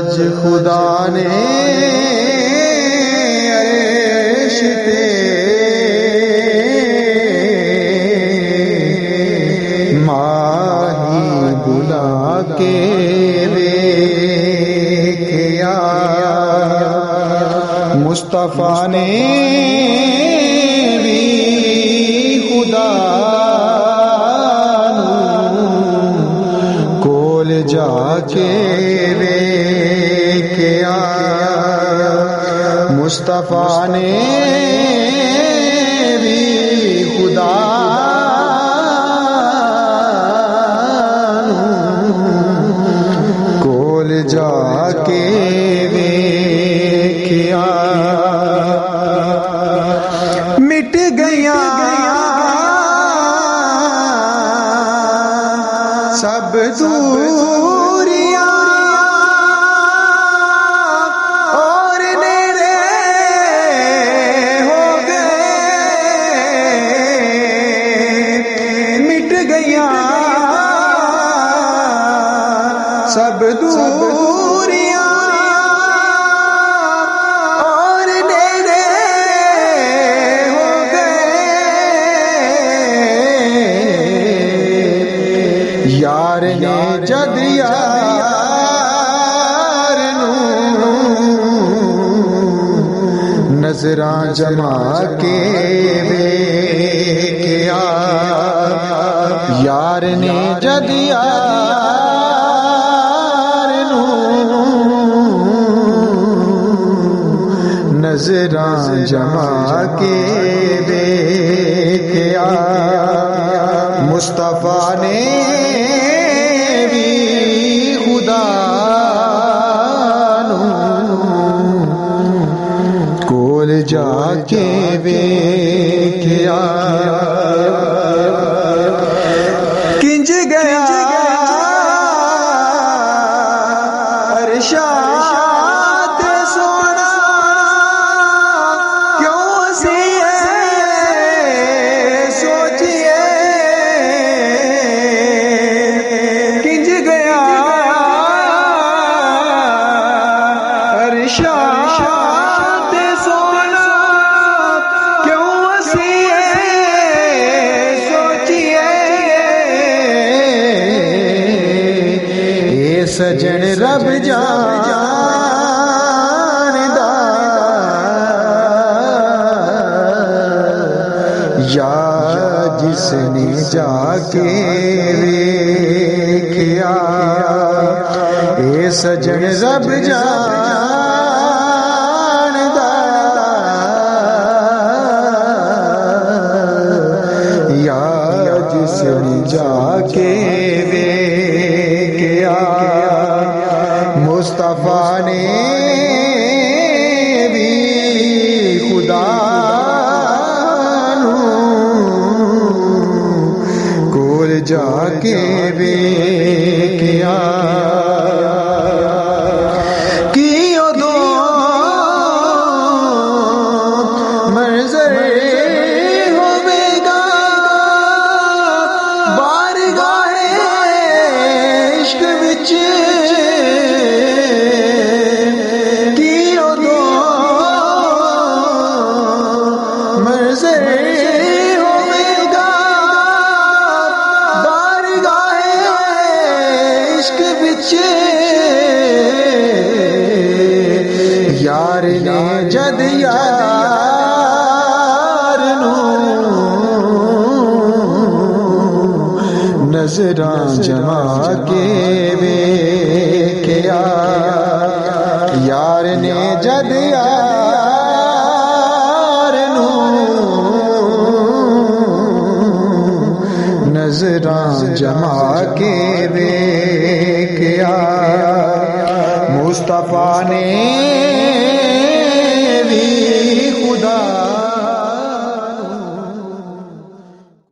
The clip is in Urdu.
آج خدا نے عرش پہ ماہی بلا کے دیکھیا مصطفیٰ نے بھی خدا کول جا کے دیکھیا مصطفیٰ نے بھی خدا کول جا کے دیکھیا مٹ گیا سب دوریاں اور نیڑے ہو گئے مٹ گیا سب دوریاں اور نیڑے ہو گئے یار نے جد یار نظراں جما کے دیکھیا یار نے جد یار نظراں جما کے دیکھیا مصطفیٰ نے بھی خدا کول جا کے دیکھیا کنج گیا ارشاد سونا کیوں سی سوچیے کنج گیا ارشاد سونا کیوں سی سوچیے اے سجن رب جاندا یا جس نے جا کے دیکھیا اے سجن رب جاندا یا جس نے جا کے دیکھیا مصطفیٰ نے بھی خدا کول جا کے دیکھیا کیوں دو منظر ہوے گا بارگاہ عشق وچ کیوں دو منظر ہوے گا بارگاہ عشق وچ یار نے جد یار نظراں جما کے دیکھیا یار نے جد یار نظراں جما کے دیکھیا مصطفیٰ نے